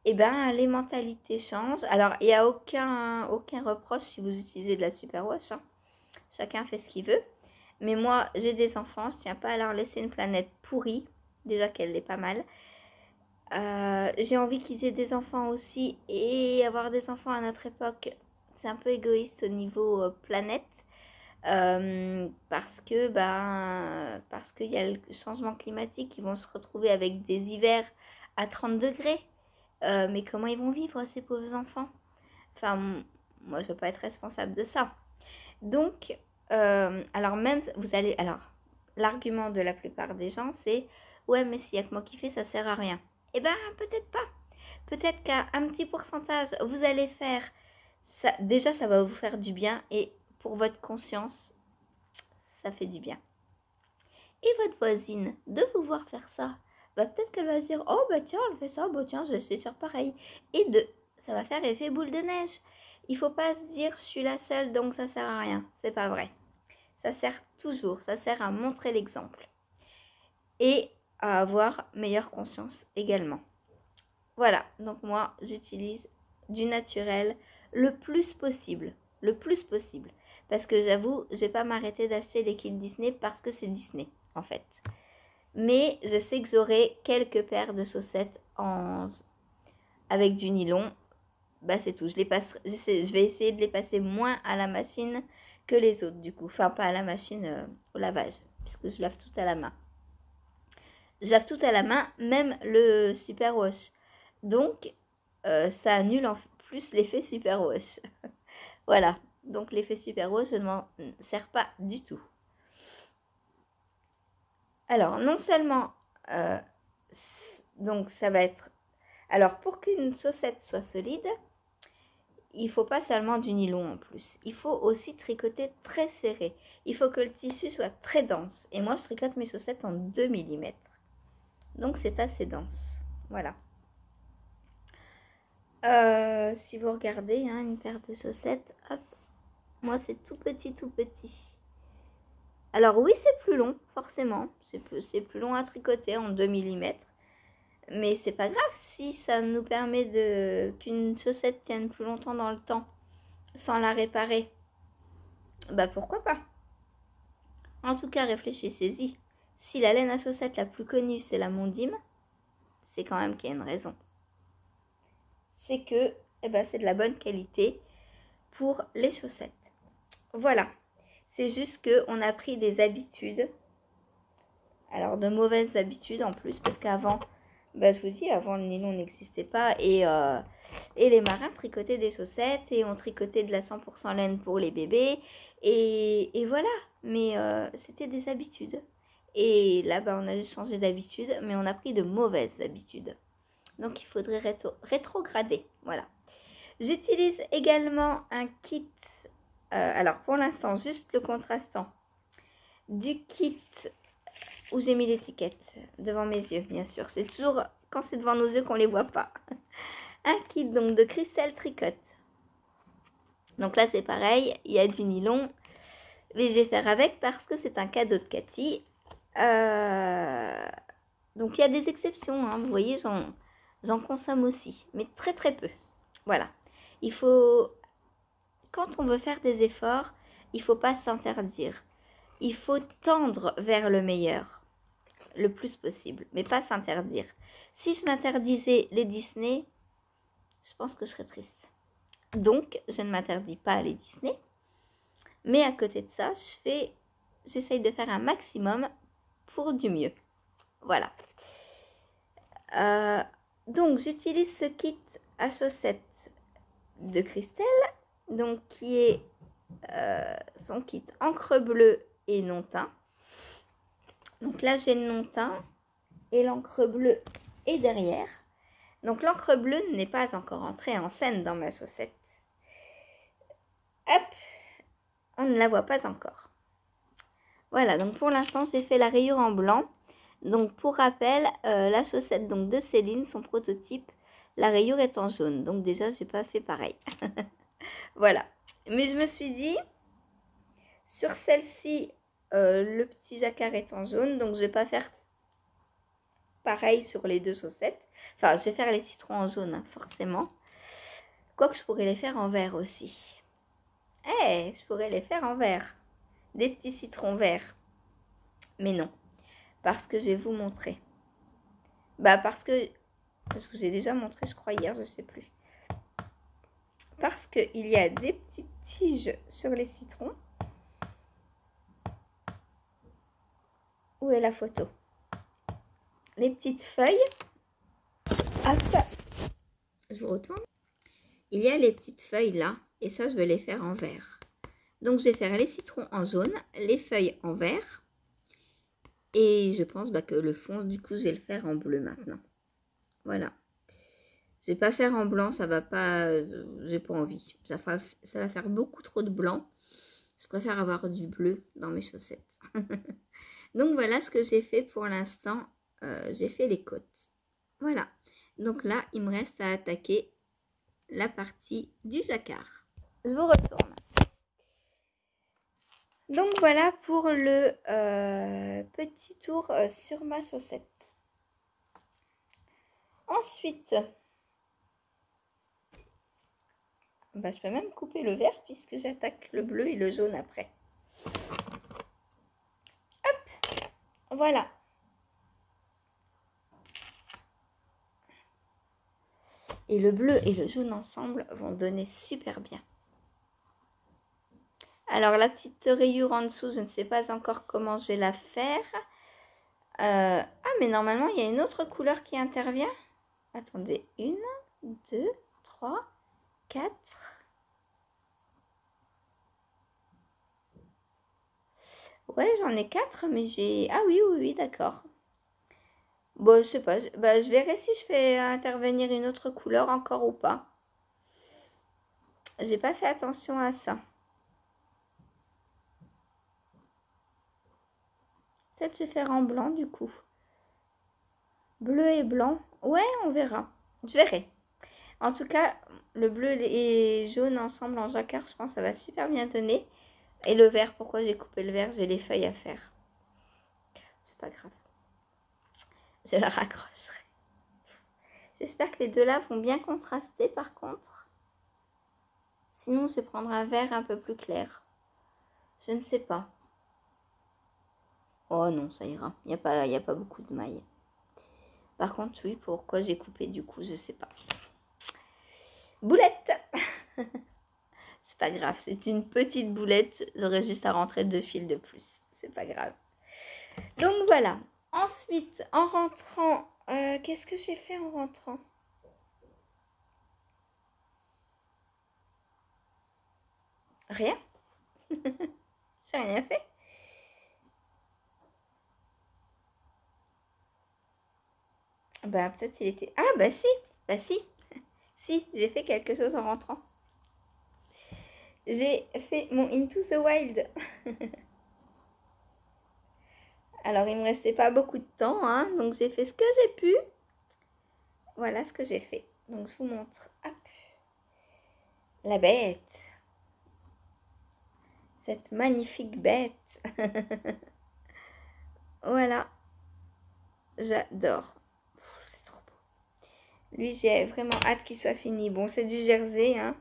Eh ben, les mentalités changent. Alors, il n'y a aucun reproche si vous utilisez de la superwash. Hein. Chacun fait ce qu'il veut. Mais moi, j'ai des enfants. Je ne tiens pas à leur laisser une planète pourrie. Déjà qu'elle est pas mal. J'ai envie qu'ils aient des enfants aussi. Et avoir des enfants à notre époque, c'est un peu égoïste au niveau planète. Parce qu'il y a le changement climatique. Ils vont se retrouver avec des hivers à 30 degrés. Mais comment ils vont vivre, ces pauvres enfants? Enfin, moi, je ne veux pas être responsable de ça. Donc, alors même, vous allez... Alors, l'argument de la plupart des gens, c'est « Ouais, mais s'il n'y a que moi qui fais, ça ne sert à rien. » Eh ben, peut-être pas. Peut-être qu'à un petit pourcentage, vous allez faire... Ça, déjà, ça va vous faire du bien. Et pour votre conscience, ça fait du bien. Et votre voisine, de vous voir faire ça, bah peut-être qu'elle va se dire, oh bah tiens, elle fait ça, bah tiens, je vais essayer de faire pareil. Et ça va faire effet boule de neige. Il faut pas se dire, je suis la seule, donc ça sert à rien. C'est pas vrai. Ça sert toujours, ça sert à montrer l'exemple. Et à avoir meilleure conscience également. Voilà, donc moi, j'utilise du naturel le plus possible. Le plus possible. Parce que j'avoue, je vais pas m'arrêter d'acheter les kits Disney parce que c'est Disney, en fait. Mais je sais que j'aurai quelques paires de chaussettes avec du nylon. Bah c'est tout. Je vais essayer de les passer moins à la machine que les autres du coup. Enfin pas à la machine, au lavage. Puisque je lave tout à la main. Je lave tout à la main, même le superwash. Donc ça annule en plus l'effet superwash. Voilà. Donc l'effet superwash, je ne m'en sers pas du tout. Alors, non seulement, donc ça va être... Alors, pour qu'une chaussette soit solide, il ne faut pas seulement du nylon en plus. Il faut aussi tricoter très serré. Il faut que le tissu soit très dense. Et moi, je tricote mes chaussettes en 2 mm. Donc, c'est assez dense. Voilà. Si vous regardez, hein, une paire de chaussettes, hop, moi, c'est tout petit, tout petit. Alors oui, c'est plus long, forcément. C'est plus long à tricoter en 2 mm. Mais c'est pas grave si ça nous permet qu'une chaussette tienne plus longtemps dans le temps sans la réparer. Bah pourquoi pas. En tout cas, réfléchissez-y. Si la laine à chaussettes la plus connue, c'est la Mondim, c'est quand même qu'il y a une raison. C'est que c'est de la bonne qualité pour les chaussettes. Voilà. C'est juste qu'on a pris des habitudes. Alors, de mauvaises habitudes en plus. Parce qu'avant, je vous dis, avant le nylon n'existait pas. Et les marins tricotaient des chaussettes. Et on tricotait de la 100% laine pour les bébés. Et voilà. Mais c'était des habitudes. Et là, on a juste changé d'habitude. Mais on a pris de mauvaises habitudes. Donc, il faudrait rétrograder. Voilà. J'utilise également un kit. Alors, pour l'instant, juste le contrastant. Du kit où j'ai mis l'étiquette devant mes yeux, bien sûr. C'est toujours quand c'est devant nos yeux qu'on les voit pas. Un kit donc de Crystal Tricot. Donc là, c'est pareil. Il y a du nylon. Mais je vais faire avec parce que c'est un cadeau de Cathy. Donc il y a des exceptions. Hein. Vous voyez, j'en consomme aussi. Mais très très peu. Voilà. Il faut... Quand on veut faire des efforts, il ne faut pas s'interdire. Il faut tendre vers le meilleur, le plus possible, mais pas s'interdire. Si je m'interdisais les Disney, je pense que je serais triste. Donc, je ne m'interdis pas les Disney. Mais à côté de ça, j'essaye de faire un maximum pour du mieux. Voilà. Donc, j'utilise ce kit à chaussettes de Christelle, donc qui est son kit encre bleue et non teint. Donc là, j'ai le non teint et l'encre bleue est derrière. Donc l'encre bleue n'est pas encore entrée en scène dans ma chaussette. Hop, on ne la voit pas encore. Voilà, donc pour l'instant, j'ai fait la rayure en blanc. Donc pour rappel, la chaussette donc, de Céline, son prototype, la rayure est en jaune. Donc déjà, j'ai pas fait pareil. Voilà. Mais je me suis dit, sur celle-ci, le petit jacquard est en jaune. Donc je vais pas faire pareil sur les deux chaussettes. Enfin, je vais faire les citrons en jaune, hein, forcément. Quoique je pourrais les faire en vert aussi. Eh, je pourrais les faire en vert. Des petits citrons verts. Mais non. Parce que je vais vous montrer. Bah parce que je vous ai déjà montré, je crois, hier, je sais plus. Parce qu'il y a des petites tiges sur les citrons. Où est la photo? Les petites feuilles. Hop. Je vous retourne. Il y a les petites feuilles là. Et ça, je vais les faire en vert. Donc, je vais faire les citrons en jaune, les feuilles en vert. Et je pense que le fond, du coup, je vais le faire en bleu maintenant. Voilà. Je vais pas faire en blanc, ça va pas... j'ai pas envie. Ça va faire beaucoup trop de blanc. Je préfère avoir du bleu dans mes chaussettes. Donc, voilà ce que j'ai fait pour l'instant. J'ai fait les côtes. Voilà. Donc là, il me reste à attaquer la partie du jacquard. Je vous retourne. Donc voilà pour le petit tour sur ma chaussette. Ensuite, je peux même couper le vert puisque j'attaque le bleu et le jaune après. Hop, voilà. Et le bleu et le jaune ensemble vont donner super bien. Alors la petite rayure en dessous, je ne sais pas encore comment je vais la faire. Ah mais normalement il y a une autre couleur qui intervient. Attendez, 1, 2, 3, 4. Ouais, j'en ai 4, mais j'ai... Ah oui, d'accord. Bon, je sais pas. Je verrai si je fais intervenir une autre couleur encore ou pas. J'ai pas fait attention à ça. Peut-être je vais faire en blanc du coup. Bleu et blanc. Ouais, on verra. Je verrai. En tout cas, le bleu et jaune ensemble en jacquard, je pense que ça va super bien donner. Et le vert, pourquoi j'ai coupé le vert? J'ai les feuilles à faire. C'est pas grave. Je la raccrocherai. J'espère que les deux là vont bien contraster par contre. Sinon, je vais prendre un vert un peu plus clair. Je ne sais pas. Oh non, ça ira. Il n'y a pas beaucoup de mailles. Par contre, oui, pourquoi j'ai coupé du coup, je sais pas. Boulette. C'est pas grave, c'est une petite boulette. J'aurais juste à rentrer 2 fils de plus. C'est pas grave. Donc voilà. Ensuite, en rentrant, qu'est-ce que j'ai fait en rentrant? Rien. J'ai rien fait. Peut-être il était... Ah si. Si, j'ai fait quelque chose en rentrant. J'ai fait mon Into the Wild. Alors, il me restait pas beaucoup de temps, hein, donc j'ai fait ce que j'ai pu. Voilà ce que j'ai fait. Donc, je vous montre. Hop. La bête. Cette magnifique bête. Voilà. J'adore. C'est trop beau. Lui, j'ai vraiment hâte qu'il soit fini. Bon, c'est du jersey, hein.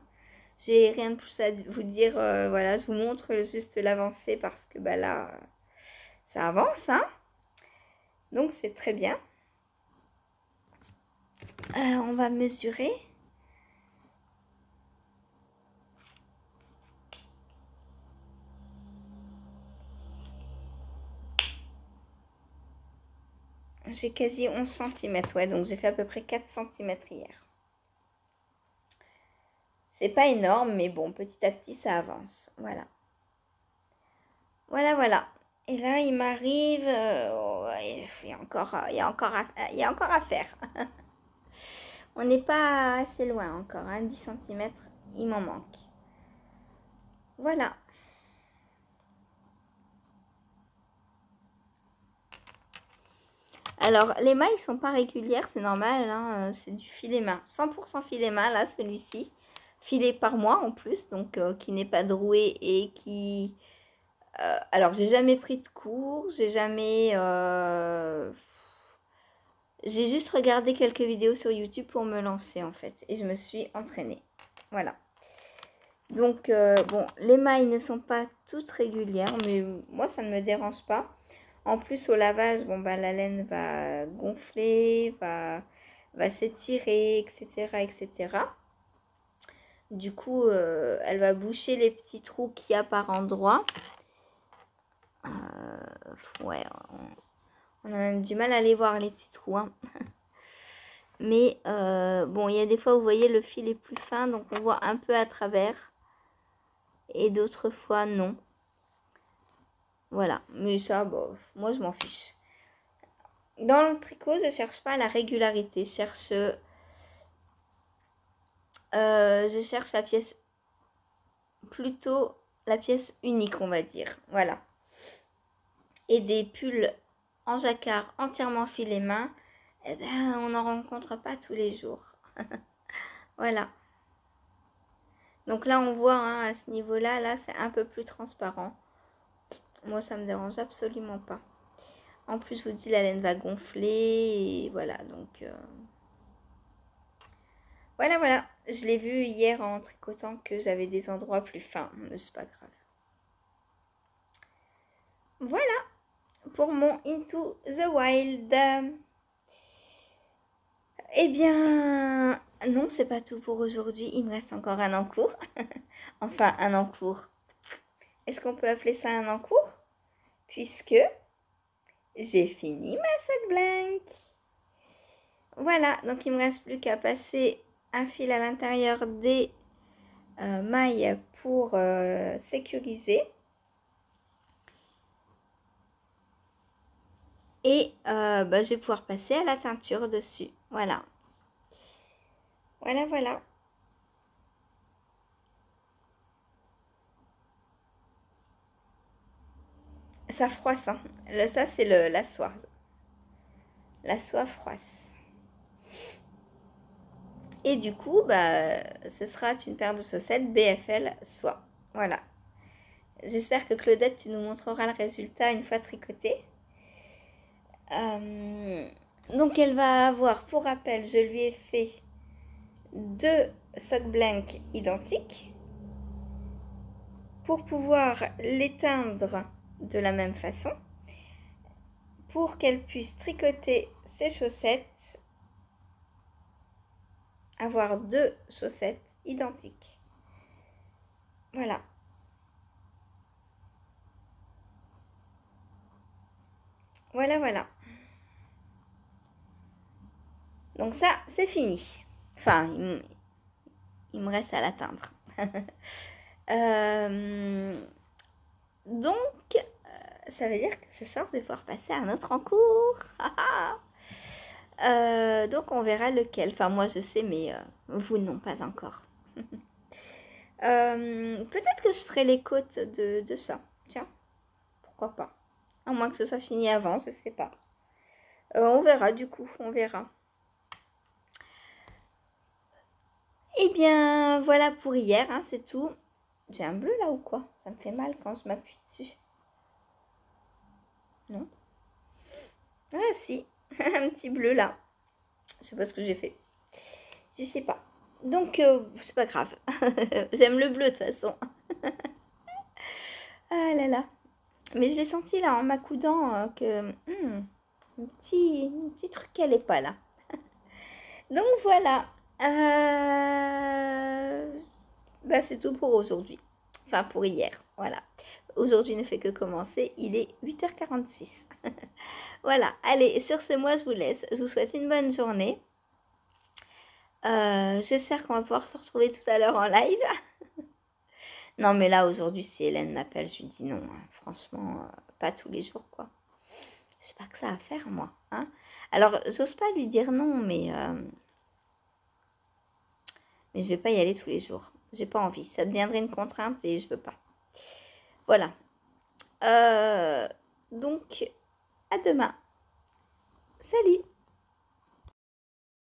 J'ai rien de plus à vous dire. Voilà, je vous montre juste l'avancée parce que là, ça avance, hein. Donc, c'est très bien. On va mesurer. J'ai quasi 11 cm, ouais, donc j'ai fait à peu près 4 cm hier. C'est pas énorme, mais bon, petit à petit, ça avance. Voilà. Voilà, voilà. Et là, il m'arrive... il y a encore à faire. On n'est pas assez loin encore. 10 cm, il m'en manque. Voilà. Alors, les mailles sont pas régulières, c'est normal, hein, c'est du filet main. 100% filet main, là, celui-ci. Filet par mois en plus, donc qui n'est pas droué et qui... alors, j'ai jamais pris de cours, j'ai jamais... j'ai juste regardé quelques vidéos sur YouTube pour me lancer, en fait. Et je me suis entraînée. Voilà. Donc, bon, les mailles ne sont pas toutes régulières, mais moi, ça ne me dérange pas. En plus, au lavage, bon, bah, la laine va gonfler, va s'étirer, etc., etc. Du coup, elle va boucher les petits trous qu'il y a par endroit. Ouais, on a même du mal à les voir, les petits trous. Hein. Mais, bon, il y a des fois où vous voyez, le fil est plus fin, donc on voit un peu à travers. Et d'autres fois, non. Voilà, mais ça, bon, moi, je m'en fiche. Dans le tricot, je cherche pas la régularité, je cherche la pièce, plutôt la pièce unique, on va dire. Voilà. Et des pulls en jacquard entièrement filet main, eh ben, on n'en rencontre pas tous les jours. Voilà. Donc là, on voit, hein, à ce niveau-là, là, c'est un peu plus transparent. Moi, ça me dérange absolument pas. En plus, je vous dis, la laine va gonfler. Et voilà, donc... Voilà, voilà. Je l'ai vu hier en tricotant que j'avais des endroits plus fins. Mais c'est pas grave. Voilà pour mon Into the Wild. Eh bien, non, c'est pas tout pour aujourd'hui. Il me reste encore un en cours. Enfin, un en cours. Est-ce qu'on peut appeler ça un en cours? Puisque j'ai fini ma sac blank. Voilà, donc il me reste plus qu'à passer un fil à l'intérieur des mailles pour sécuriser. Et bah, je vais pouvoir passer à la teinture dessus. Voilà. Voilà, voilà. Ça froisse, hein. Ça, c'est la soie. La soie froisse. Et du coup, bah, ce sera une paire de chaussettes BFL soie. Voilà. J'espère que Claudette, tu nous montreras le résultat une fois tricoté. Donc, elle va avoir, pour rappel, je lui ai fait 2 sock blanks identiques pour pouvoir les teindre de la même façon, pour qu'elle puisse tricoter ses chaussettes, avoir 2 chaussettes identiques. Voilà. Voilà, voilà. Donc ça, c'est fini. Enfin, il me reste à l'atteindre. Donc, ça veut dire que ce soir, je vais pouvoir passer à un autre en cours. Donc, on verra lequel. Enfin, moi, je sais, mais vous, non, pas encore. Peut-être que je ferai les côtes de ça. Tiens, pourquoi pas. À moins que ce soit fini avant, je sais pas. On verra, du coup, on verra. Eh bien, voilà pour hier, hein, c'est tout. J'ai un bleu là ou quoi? Ça me fait mal quand je m'appuie dessus. Non? Ah si, un petit bleu là. Je sais pas ce que j'ai fait. Je sais pas. Donc, c'est pas grave. J'aime le bleu de toute façon. Ah là là. Mais je l'ai senti là en m'accoudant que... un petit truc qu'elle est pas là. Donc voilà. Bah, c'est tout pour aujourd'hui. Enfin, pour hier. Voilà. Aujourd'hui ne fait que commencer. Il est 8h46. Voilà. Allez, sur ce, moi, je vous laisse. Je vous souhaite une bonne journée. J'espère qu'on va pouvoir se retrouver tout à l'heure en live. Non, mais là, aujourd'hui, si Hélène m'appelle, je lui dis non. Hein. Franchement, pas tous les jours, quoi. Je sais pas que ça à faire, moi. Hein. Alors, j'ose pas lui dire non, mais je vais pas y aller tous les jours. J'ai pas envie. Ça deviendrait une contrainte et je veux pas. Voilà. Donc, à demain. Salut!